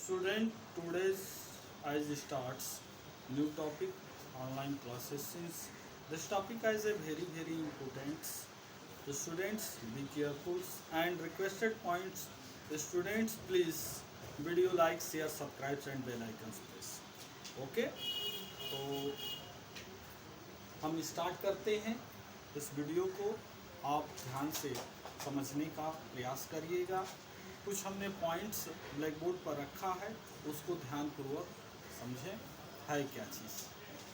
Student, today's as starts new topic online classes is this topic is a very important. The students be careful and requested points. The students please video like share subscribe and bell icons please. Okay तो हम start करते हैं इस video को। आप ध्यान से समझने का प्रयास करिएगा। कुछ हमने पॉइंट्स ब्लैक बोर्ड पर रखा है, उसको ध्यानपूर्वक समझें है क्या चीज़।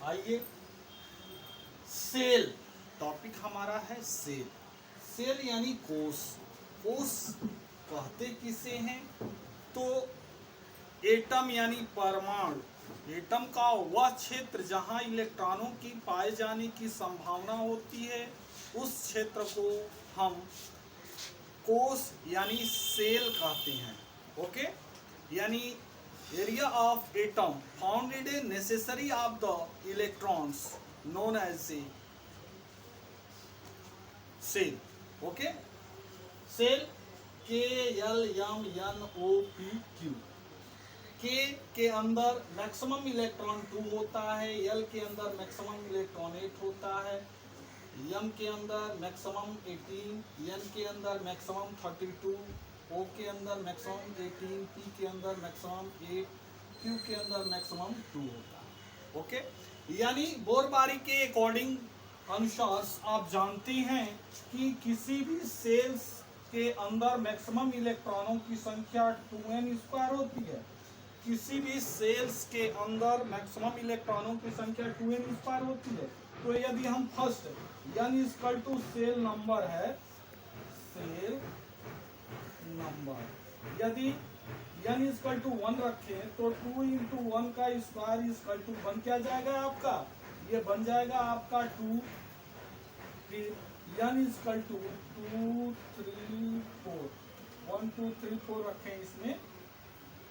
आइए, सेल टॉपिक हमारा है। सेल सेल यानी कोष। कोष कहते किसे हैं? तो एटम यानी परमाणु। एटम का वह क्षेत्र जहां इलेक्ट्रॉनों की पाए जाने की संभावना होती है, उस क्षेत्र को हम कोष यानी सेल कहते हैं। ओके, यानी area of atom founded a necessary of the electrons known as a cell. Okay, cell KLMNOPQ। के अंदर मैक्सिमम इलेक्ट्रॉन 2 होता है, L के अंदर मैक्सिमम इलेक्ट्रॉन 8 होता है, M के अंदर मैक्सिमम 18, N के अंदर मैक्सिमम 32, O के अंदर मैक्सिमम 18, P के अंदर मैक्सिमम 8, Q के अंदर मैक्सिमम 2 होता है। ओके, यानी बोरबारी के अकॉर्डिंग अनुसार आप जानते हैं कि किसी भी सेल्स के अंदर मैक्सिमम इलेक्ट्रॉनों की संख्या 2n² होती है। किसी भी सेल्स के अंदर मैक्सिमम इलेक्ट्रॉनों की संख्या 2n² होती है। तो यदि हम फर्स्ट n = सेल नंबर है, सेल नंबर, यदि n = 1 रखें तो 2 × 1 का स्क्वायर बन क्या जाएगा आपका? ये बन जाएगा आपका 2। फिर n = 2 3 4, 1 2 3 4 रखें इसमें,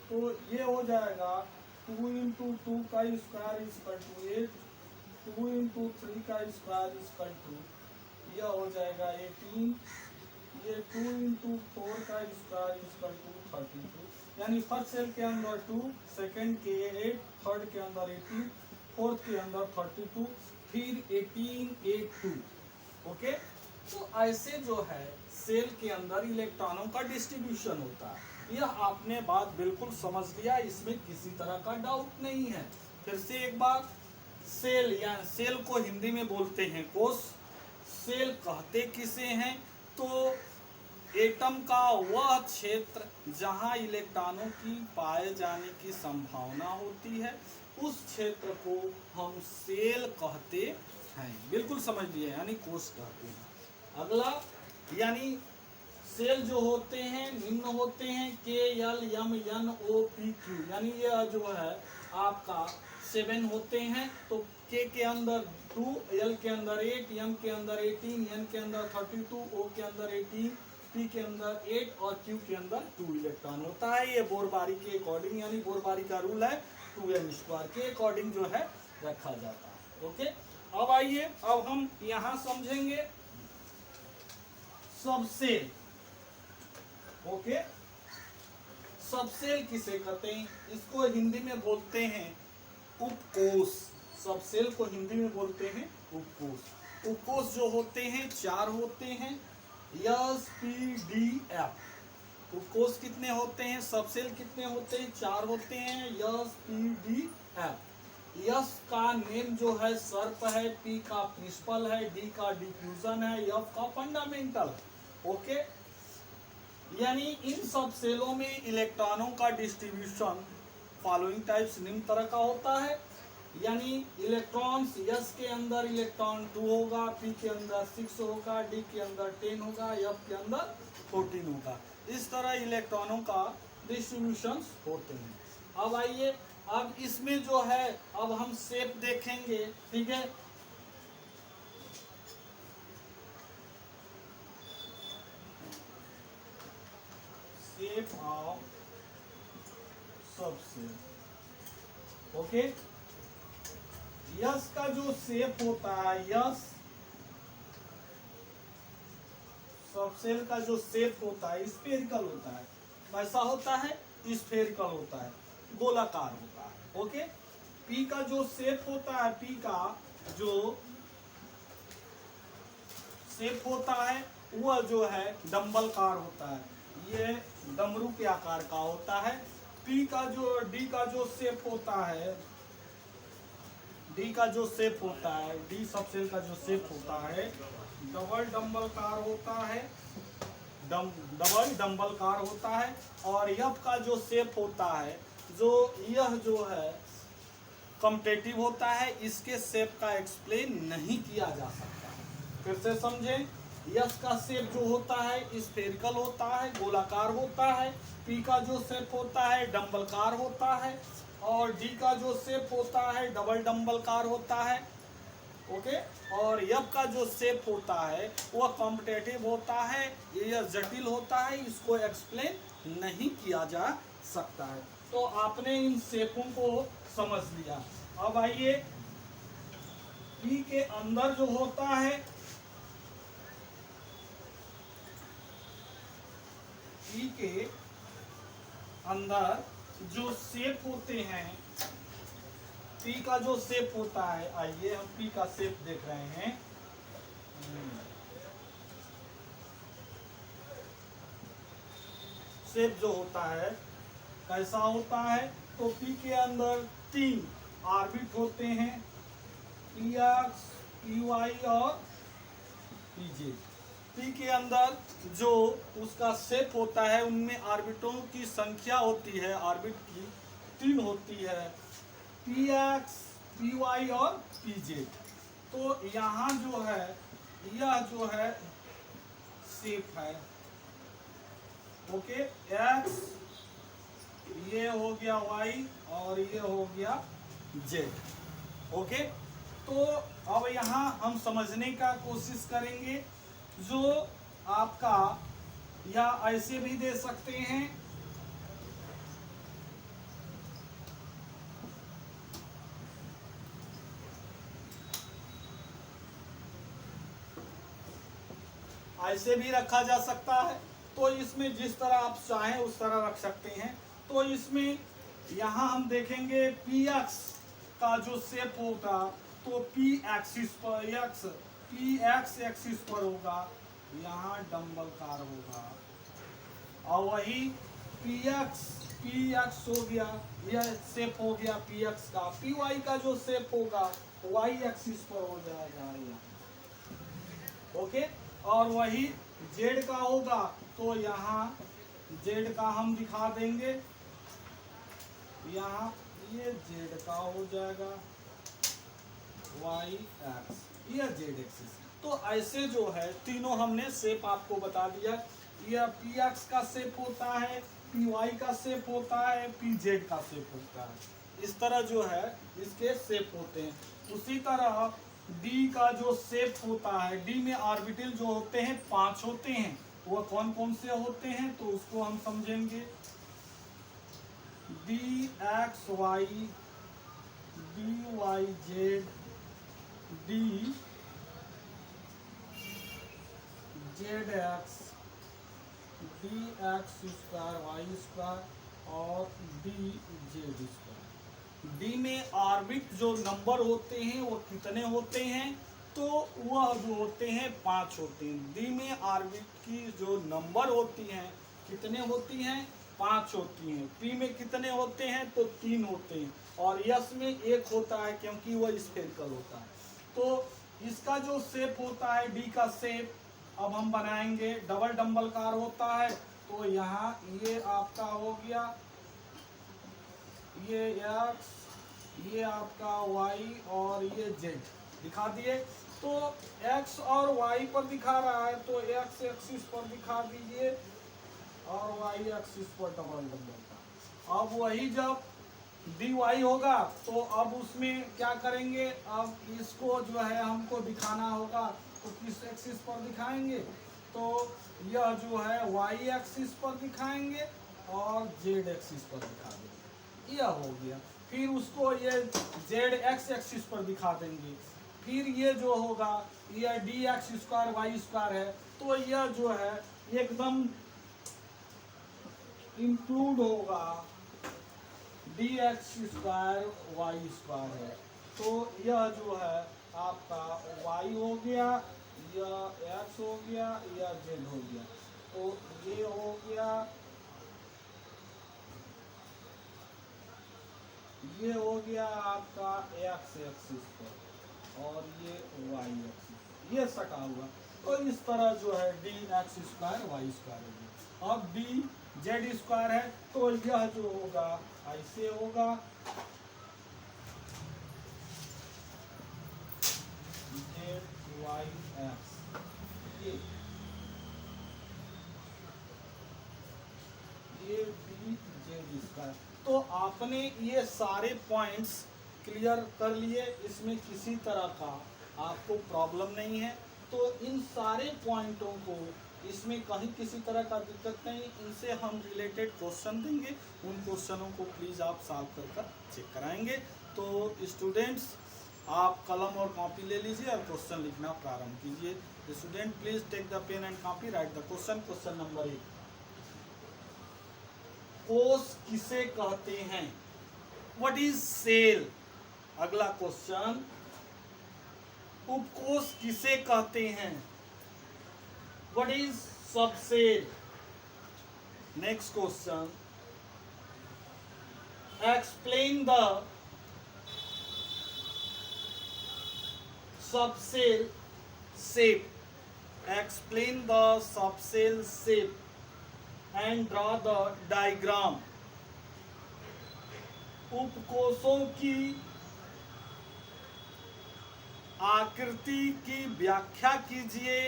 तो ये हो जाएगा 2 × 2 का स्क्वायर 8, 2 × 3 का स्क्वायर यह हो जाएगा 18, ये 2 × 4 का स्क्वायर 32। यानी फर्स्ट सेल के अंदर 2, सेकंड के 8, थर्ड के अंदर 18, फोर्थ के अंदर 32, फिर 18 8 2। ओके, तो ऐसे जो है सेल के अंदर इलेक्ट्रॉनों का डिस्ट्रीब्यूशन होता है। यह आपने बात बिल्कुल समझ लिया, इसमें किसी तरह का डाउट नहीं है। फिर से एक बार, सेल या सेल को हिंदी में बोलते हैं कोष। सेल कहते किसे हैं? तो एटम का वह क्षेत्र जहां इलेक्ट्रॉनों की पाए जाने की संभावना होती है, उस क्षेत्र को हम सेल कहते हैं। बिल्कुल समझ लिए, यानी कोष कहते हैं। अगला, यानी सेल जो होते हैं निम्न होते हैं KLMNOPQ, यानी यह जो है आपका 7 होते हैं। तो K के अंदर 2, L के अंदर 8, M के अंदर 18, N के अंदर 32, O के अंदर 18, P के अंदर 8 और Q के अंदर 2 इलेक्ट्रॉन होता है। ये बोरबारी के अकॉर्डिंग, यानी बोरबारी का रूल है 2n² के अकॉर्डिंग जो है रखा जाता है। ओके, अब आइए, अब हम यहाँ समझेंगे सबसेल। ओके, सबसेल किसे कहते हैं? इसको हिंदी में बोलते हैं उपकोष। सबसेल को हिंदी में बोलते हैं उपकोष। उपकोष जो होते हैं 4 होते हैं, SPDF। उपकोष कितने होते हैं? सबसेल कितने होते हैं? 4 होते हैं, SPDF। S का नेम जो है सर्प है, P का प्रिंसिपल है, D का डिफ्यूजन है, F का फंडामेंटल। ओके, यानी इन सब सेलों में इलेक्ट्रॉनों का डिस्ट्रीब्यूशन फॉलोइंग टाइप्स निम्न तरह का होता है। यानी इलेक्ट्रॉन्स, S के अंदर इलेक्ट्रॉन 2 होगा, P के अंदर 6 होगा, D के अंदर 10 होगा, F के अंदर 14 होगा। इस तरह इलेक्ट्रॉनों का डिस्ट्रीब्यूशन होते हैं। अब आइए, अब इसमें जो है अब हम शेप देखेंगे। ठीक है, shape of subshell. Okay, yes का जो शेप होता है, यस सबसेल का जो शेप होता है स्फेरिकल होता है। कैसा होता है? स्फेरिकल होता है। गोलाकार होता है। ओके, पी का जो शेप होता है, पी का जो शेप होता है वह जो है डंबलकार होता है, ये डमरू के आकार का होता है। पी का जो डी का जो शेप होता है, डी का जो शेप होता है, डी सबसेल का जो शेप होता है डबल डंबलकार होता है, डबल डंबलकार होता है। और एफ का जो शेप होता है, जो यह जो है कम्पिटेटिव होता है, इसके शेप का एक्सप्लेन नहीं किया जा सकता। फिर से समझें, यस का शेप जो होता है स्फेरिकल होता है, गोलाकार होता है। पी का जो शेप होता है डंबलकार होता है, और डी का जो शेप होता है डबल डंबलकार होता है। ओके, और एफ का जो शेप होता है वह कॉम्पिटेटिव होता है, यह जटिल होता है, इसको एक्सप्लेन नहीं किया जा सकता है। तो आपने इन शेपों को समझ लिया। अब आइए, पी के अंदर जो होता है, पी के अंदर जो शेप होते हैं, पी का जो शेप होता है, आइए हम पी का शेप देख रहे हैं। शेप जो होता है कैसा होता है, तो पी के अंदर 3 ऑर्बिट होते हैं, पी एक्स, पी वाई और पी जे। पी के अंदर जो उसका शेप होता है उनमें ऑर्बिटों की संख्या होती है, ऑर्बिट की 3 होती है, पी एक्स, पी वाई और पी जेड। तो यहाँ जो है, यह जो है शेप है। ओके, एक्स ये हो गया वाई और ये हो गया जेड। ओके, तो अब यहाँ हम समझने का कोशिश करेंगे। जो आपका, या ऐसे भी दे सकते हैं, ऐसे भी रखा जा सकता है। तो इसमें जिस तरह आप चाहें उस तरह रख सकते हैं। तो इसमें यहाँ हम देखेंगे पी एक्स का जो शेप होगा, तो पी एक्सिस पर एक्स, पी एक्स एक्सिस पर होगा, यहाँ डंबलकार होगा। और वही पी एक्स हो गया, यह शेप हो गया पी एक्स का। पी वाई का जो शेप होगा वाई एक्सिस पर हो जाएगा यहाँ। ओके, और वही जेड का होगा, तो यहाँ जेड का हम दिखा देंगे, यहाँ ये जेड का हो जाएगा, वाई एक्स, ये जेड एक्सिस। तो ऐसे जो है तीनों हमने शेप आपको बता दिया। यह पी एक्स का शेप होता है, पी वाई का शेप होता है, पी जेड का शेप होता है। इस तरह जो है इसके शेप होते हैं। उसी तरह डी का जो शेप होता है, डी में ऑर्बिटल जो होते हैं 5 होते हैं। वह कौन कौन से होते हैं, तो उसको हम समझेंगे। D X Y, D Y Z, D Z X, D X square Y square और डी जेड स्क्वायर। डी में ऑर्बिट जो नंबर होते हैं वो कितने होते हैं, तो वह जो होते हैं 5 होते हैं। डी में ऑर्बिट की जो नंबर होती हैं कितने होती हैं, 5 होती हैं। पी में कितने होते हैं, तो 3 होते हैं। और यस में 1 होता है क्योंकि वह स्फेरिकल होता है। तो इसका जो शेप होता है डी का शेप अब हम बनाएंगे, डबल डंबलकार होता है। तो यहाँ ये आपका हो गया, ये एक्स, ये आपका वाई और ये जेड दिखा दिए। तो एक्स और वाई पर दिखा रहा है, तो एक्स एक्सिस पर दिखा दीजिए और वाई एक्सिस पर डबल डंबलकार। अब वही जब डी वाई होगा तो अब उसमें क्या करेंगे, अब इसको जो है हमको दिखाना होगा, तो किस एक्सिस पर दिखाएंगे, तो यह जो है वाई एक्सिस पर दिखाएंगे और जेड एक्सिस पर दिखा देंगे, यह हो गया। फिर उसको ये जेड एक्स एक्सिस पर दिखा देंगे। फिर ये जो होगा यह D X square Y square है, तो यह जो है एकदम इंक्लूड होगा D X square Y square है। तो यह जो है आपका y हो गया, यह x हो गया, यह z हो गया। तो ये हो गया, ये हो गया आपका x एक्सिस पर और ये y एक्सिस, ये सटा हुआ। तो इस तरह जो है D X square Y square होगी। अब डी जेड स्क्वायर है तो यह जो होगा ऐसे होगा, जेड वाई एक्स, ये डी जेड स्क्वायर। तो आपने ये सारे पॉइंट्स क्लियर कर लिए, इसमें किसी तरह का आपको प्रॉब्लम नहीं है। तो इन सारे पॉइंटों को, इसमें कहीं किसी तरह का दिक्कत नहीं, इनसे हम रिलेटेड क्वेश्चन देंगे, उन क्वेश्चनों को प्लीज़ आप सॉल्व कर चेक कराएंगे। तो स्टूडेंट्स आप कलम और कॉपी ले लीजिए और क्वेश्चन लिखना प्रारंभ कीजिए। Student please take the pen and copy, write the question. Question number 1, कोष किसे कहते हैं? What is cell? अगला क्वेश्चन, उपकोष किसे कहते हैं? What is subcell? Next question, explain the subcell shape. Explain the subcell shape and draw the diagram. उपकोषों की आकृति की व्याख्या कीजिए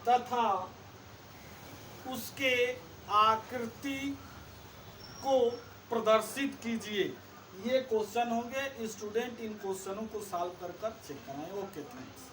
तथा उसके आकृति को प्रदर्शित कीजिए। ये क्वेश्चन होंगे। स्टूडेंट इन क्वेश्चनों को सॉल्व कर चेक कराएं। Okay, thanks.